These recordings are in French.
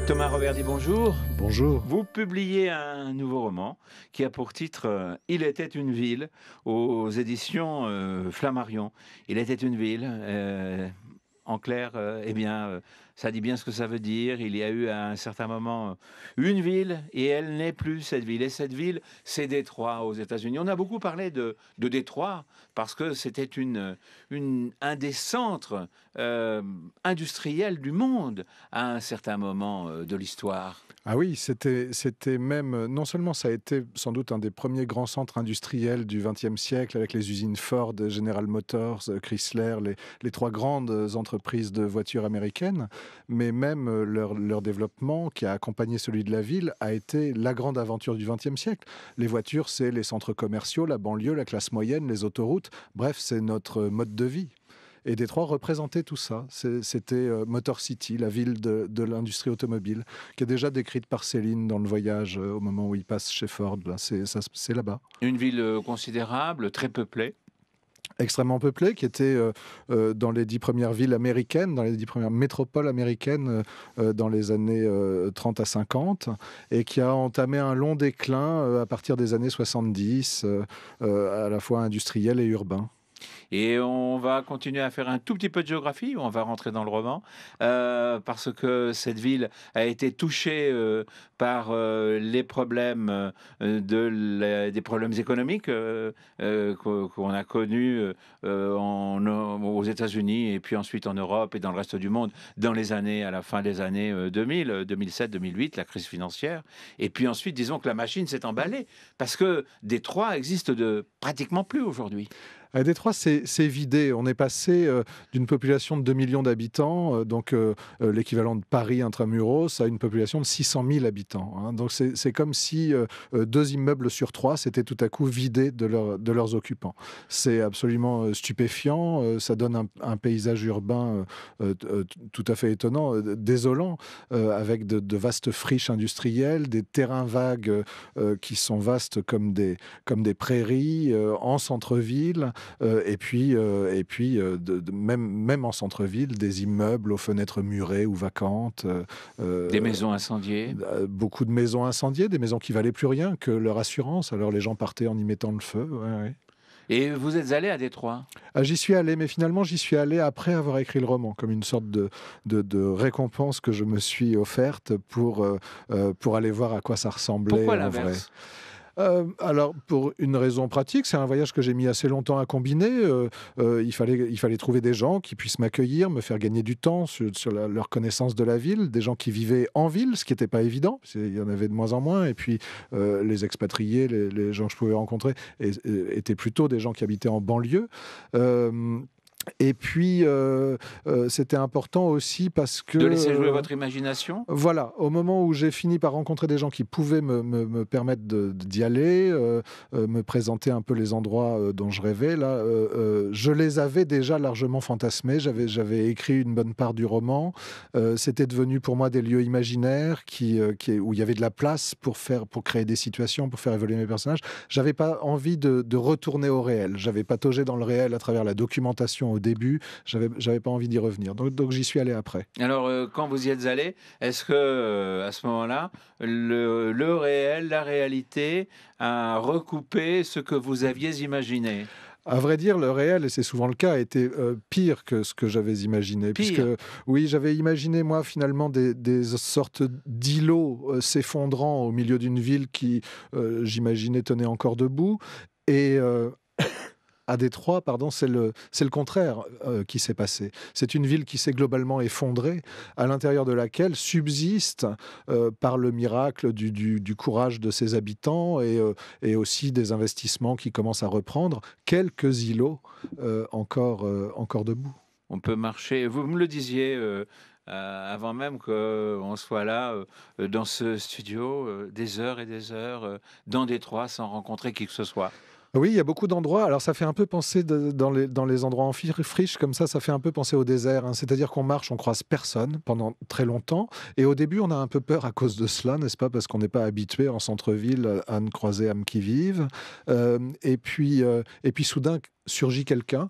Thomas Reverdy, bonjour. Bonjour. Vous publiez un nouveau roman qui a pour titre Il était une ville aux éditions Flammarion. Il était une ville. En clair, ça dit bien ce que ça veut dire. Il y a eu à un certain moment une ville et elle n'est plus cette ville. Et cette ville, c'est Détroit aux États-Unis. On a beaucoup parlé de Détroit parce que c'était un des centres industriels du monde à un certain moment de l'histoire. Ah oui, c'était même, non seulement ça a été sans doute un des premiers grands centres industriels du XXe siècle avec les usines Ford, General Motors, Chrysler, les trois grandes entreprises de voitures américaines, mais même leur développement qui a accompagné celui de la ville a été la grande aventure du XXe siècle. Les voitures, c'est les centres commerciaux, la banlieue, la classe moyenne, les autoroutes, bref, c'est notre mode de vie. Et Détroit représentait tout ça. C'était Motor City, la ville de l'industrie automobile, qui est déjà décrite par Céline dans Le Voyage, au moment où il passe chez Ford. Là, c'est là-bas. Une ville considérable, très peuplée. Extrêmement peuplée, qui était dans les 10 premières villes américaines, dans les 10 premières métropoles américaines dans les années 30 à 50, et qui a entamé un long déclin à partir des années 70, à la fois industriel et urbain. Et on va continuer à faire un tout petit peu de géographie, on va rentrer dans le roman, parce que cette ville a été touchée par les problèmes des problèmes économiques qu'on a connus aux États-Unis et puis ensuite en Europe et dans le reste du monde à la fin des années 2000, 2007, 2008, la crise financière. Et puis ensuite, disons que la machine s'est emballée parce que Détroit existe pratiquement plus aujourd'hui. À Détroit, c'est vidé. On est passé d'une population de 2 millions d'habitants, donc l'équivalent de Paris intramuros, à une population de 600 000 habitants. Hein. Donc c'est comme si 2 immeubles sur 3 s'étaient tout à coup vidés de leurs occupants. C'est absolument stupéfiant. Ça donne un paysage urbain tout à fait étonnant, désolant, avec de vastes friches industrielles, des terrains vagues qui sont vastes comme des prairies en centre-ville. Et puis même en centre-ville, des immeubles aux fenêtres murées ou vacantes. Des maisons incendiées. Beaucoup de maisons incendiées, des maisons qui valaient plus rien que leur assurance. Alors les gens partaient en y mettant le feu. Ouais, ouais. Et vous êtes allé à Détroit? J'y suis allé, mais finalement j'y suis allé après avoir écrit le roman, comme une sorte de récompense que je me suis offerte pour aller voir à quoi ça ressemblait. Pourquoi en vrai. l'inverse? Alors, pour une raison pratique, c'est un voyage que j'ai mis assez longtemps à combiner. Il fallait trouver des gens qui puissent m'accueillir, me faire gagner du temps sur leur connaissance de la ville, des gens qui vivaient en ville, ce qui n'était pas évident, parce qu'il y en avait de moins en moins, et puis les expatriés, les gens que je pouvais rencontrer, étaient plutôt des gens qui habitaient en banlieue. Et puis, c'était important aussi parce que... De laisser jouer votre imagination? Voilà, au moment où j'ai fini par rencontrer des gens qui pouvaient me permettre d'y aller, me présenter un peu les endroits dont je rêvais, là, je les avais déjà largement fantasmés. J'avais écrit une bonne part du roman. C'était devenu pour moi des lieux imaginaires où il y avait de la place pour créer des situations, pour faire évoluer mes personnages. J'avais pas envie de retourner au réel. J'avais pataugé dans le réel à travers la documentation au début, j'avais pas envie d'y revenir. Donc j'y suis allé après. Alors, quand vous y êtes allé, est-ce que à ce moment-là, le réel, la réalité a recoupé ce que vous aviez imaginé? À vrai dire, le réel, et c'est souvent le cas, était pire que ce que j'avais imaginé. Puisque, Pire? oui, j'avais imaginé, moi, finalement, des sortes d'îlots s'effondrant au milieu d'une ville qui, j'imaginais, tenait encore debout. Et à Détroit, pardon, c'est le contraire qui s'est passé. C'est une ville qui s'est globalement effondrée, à l'intérieur de laquelle subsistent, par le miracle du courage de ses habitants et aussi des investissements qui commencent à reprendre, quelques îlots encore debout. On peut marcher. Vous me le disiez avant même qu'on soit là, dans ce studio, des heures et des heures, dans Détroit, sans rencontrer qui que ce soit. Oui, il y a beaucoup d'endroits. Alors, ça fait un peu penser dans les endroits en friche comme ça fait un peu penser au désert. Hein. C'est-à-dire qu'on marche, on croise personne pendant très longtemps. Et au début, on a un peu peur à cause de cela, n'est-ce pas? Parce qu'on n'est pas habitué en centre-ville à ne croiser âme qui vive. Et puis soudain surgit quelqu'un.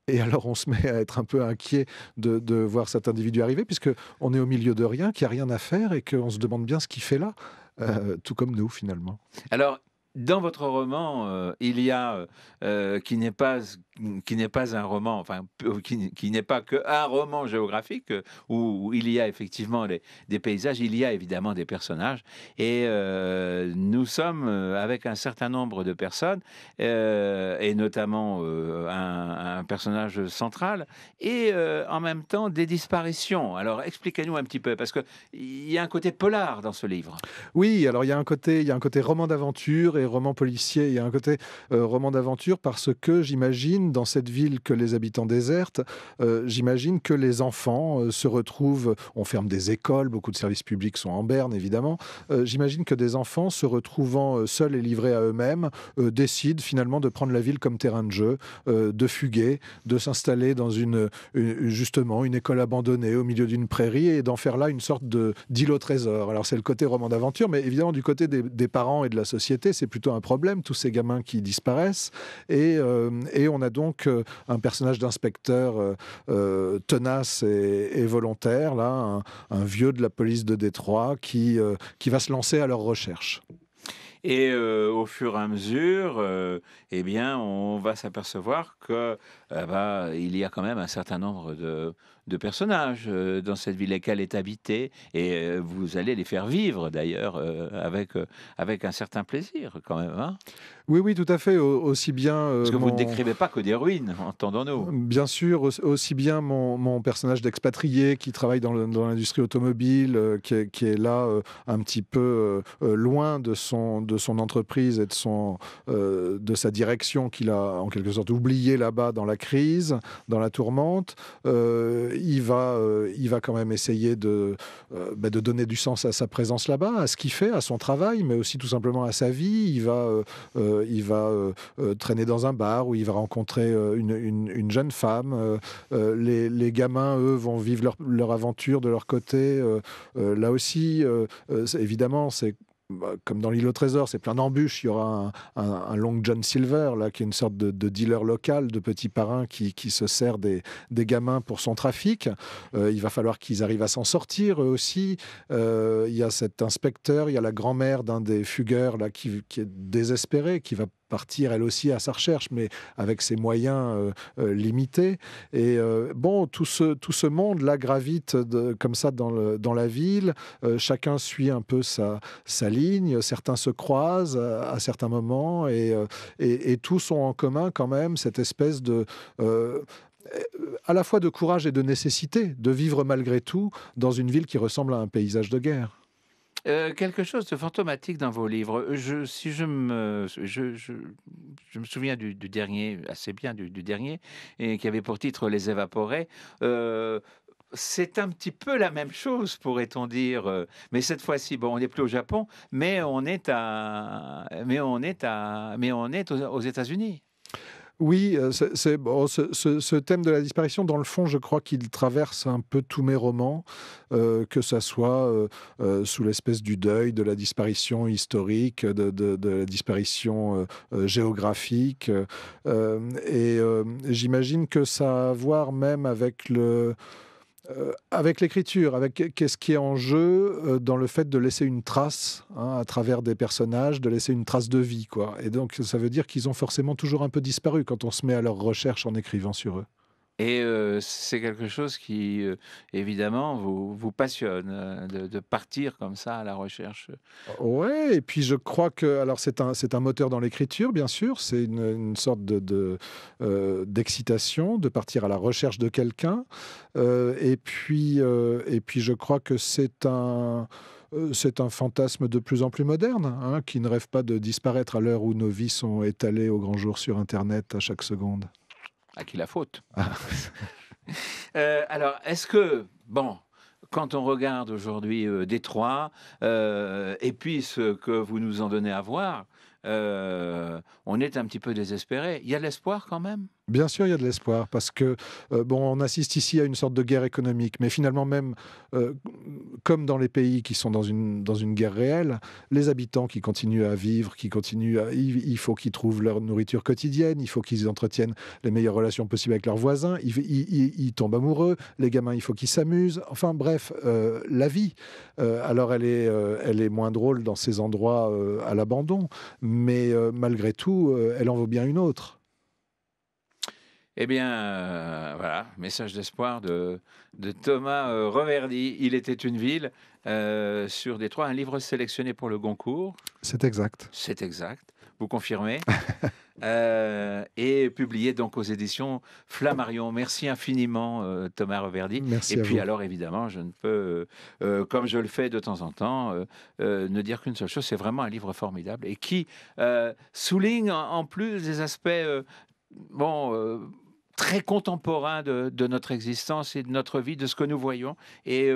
Et alors on se met à être un peu inquiet de voir cet individu arriver, puisque on est au milieu de rien, qu'il y a rien à faire et qu'on se demande bien ce qu'il fait là, tout comme nous finalement. Alors, dans votre roman, il y a, qui n'est pas un roman, enfin, qui n'est pas qu'un roman géographique, où il y a effectivement des paysages, il y a évidemment des personnages et nous sommes, avec un certain nombre de personnes, et notamment, un personnage central et en même temps des disparitions. Alors expliquez-nous un petit peu, parce qu'il y a un côté polar dans ce livre. Oui, alors il y a un côté roman d'aventure et roman policier. Il y a un côté, roman d'aventure parce que j'imagine dans cette ville que les habitants désertent, j'imagine que les enfants, se retrouvent on ferme des écoles, beaucoup de services publics sont en berne évidemment. J'imagine que des enfants se retrouvant, seuls et livrés à eux-mêmes, décident finalement de prendre la ville comme terrain de jeu, de fuguer, de s'installer dans justement une école abandonnée au milieu d'une prairie et d'en faire là une sorte d'île au trésor. Alors c'est le côté roman d'aventure, mais évidemment du côté des parents et de la société, c'est plutôt un problème, tous ces gamins qui disparaissent. Et on a donc un personnage d'inspecteur tenace et volontaire, là, un vieux de la police de Détroit qui va se lancer à leur recherche. Et au fur et à mesure, eh bien, on va s'apercevoir que, il y a quand même un certain nombre de personnages, dans cette ville, et qu'elle est habitée et vous allez les faire vivre d'ailleurs, avec un certain plaisir quand même, hein? Oui, oui, tout à fait, aussi bien Parce que vous ne décrivez pas que des ruines, entendons-nous? bien sûr, aussi bien mon personnage d'expatrié qui travaille dans l'industrie automobile, qui est là, un petit peu, loin de son entreprise et de sa direction qu'il a en quelque sorte oublié là-bas dans la crise, dans la tourmente. Il va quand même essayer de donner du sens à sa présence là-bas, à ce qu'il fait, à son travail, mais aussi tout simplement à sa vie. Il va traîner dans un bar où il va rencontrer une jeune femme. Les gamins, eux, vont vivre leur aventure de leur côté. Là aussi, évidemment, c'est comme dans l'île au trésor, c'est plein d'embûches. Il y aura un Long John Silver, là, qui est une sorte de dealer local, de petit parrain qui se sert des gamins pour son trafic. Il va falloir qu'ils arrivent à s'en sortir, eux aussi. Il y a cet inspecteur, il y a la grand-mère d'un des fugueurs là, qui est désespérée, qui va partir elle aussi à sa recherche, mais avec ses moyens limités. Et bon, tout ce monde-là gravite comme ça dans la ville. Chacun suit un peu sa ligne. Certains se croisent à certains moments et tous ont en commun quand même cette espèce euh, à la fois de courage et de nécessité de vivre malgré tout dans une ville qui ressemble à un paysage de guerre. Quelque chose de fantomatique dans vos livres. Si je me souviens du dernier, assez bien du dernier, et qui avait pour titre Les Évaporés. C'est un petit peu la même chose, pourrait-on dire, mais cette fois-ci, bon, on n'est plus au Japon, mais on est aux États-Unis. Oui, c'est bon, ce thème de la disparition, dans le fond, je crois qu'il traverse un peu tous mes romans, que ça soit, sous l'espèce du deuil, de la disparition historique, de la disparition, géographique, j'imagine que ça a à voir même avec l'écriture, avec qu'est-ce qui est en jeu, dans le fait de laisser une trace, hein, à travers des personnages, de laisser une trace de vie, quoi. Et donc ça veut dire qu'ils ont forcément toujours un peu disparu quand on se met à leur recherche en écrivant sur eux. Et c'est quelque chose qui, évidemment, vous passionne, de partir comme ça à la recherche. Ouais, et puis je crois que alors c'est un moteur dans l'écriture, bien sûr, c'est une sorte d'excitation, de partir à la recherche de quelqu'un, et puis je crois que c'est un fantasme de plus en plus moderne, hein, qui ne rêve pas de disparaître à l'heure où nos vies sont étalées au grand jour sur internet à chaque seconde. À qui la faute? Alors, est-ce que, bon, quand on regarde aujourd'hui, Détroit, et puis ce que vous nous en donnez à voir, on est un petit peu désespéré. Il y a de l'espoir quand même? Bien sûr, il y a de l'espoir parce que, bon, on assiste ici à une sorte de guerre économique, mais finalement même, heu, comme dans les pays qui sont dans une guerre réelle, les habitants qui continuent à vivre, qui continuent à il faut qu'ils trouvent leur nourriture quotidienne, il faut qu'ils entretiennent les meilleures relations possibles avec leurs voisins, ils tombent amoureux, les gamins, il faut qu'ils s'amusent, enfin bref, la vie, alors elle est moins drôle dans ces endroits, à l'abandon, mais malgré tout, elle en vaut bien une autre. Eh bien, voilà, message d'espoir de Thomas Reverdy. Il était une ville sur Détroit, un livre sélectionné pour le Goncourt, C'est exact. c'est exact, vous confirmez, et publié donc aux éditions Flammarion. Merci infiniment Thomas Reverdy. Et Merci à puis vous. alors évidemment, je ne peux, comme je le fais de temps en temps, ne dire qu'une seule chose, c'est vraiment un livre formidable et qui souligne en plus des aspects bon, très contemporain de notre existence et de notre vie, de ce que nous voyons. Et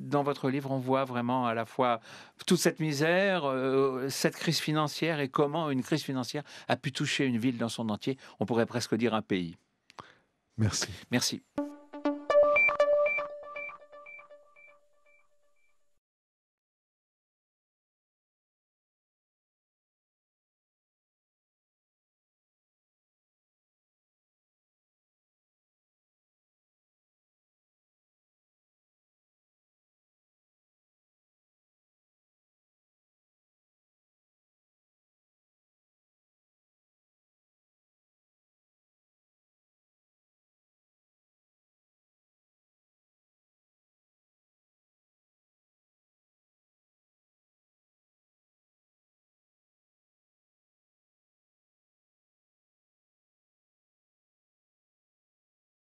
dans votre livre, on voit vraiment à la fois toute cette misère, cette crise financière et comment une crise financière a pu toucher une ville dans son entier. On pourrait presque dire un pays. Merci. Merci.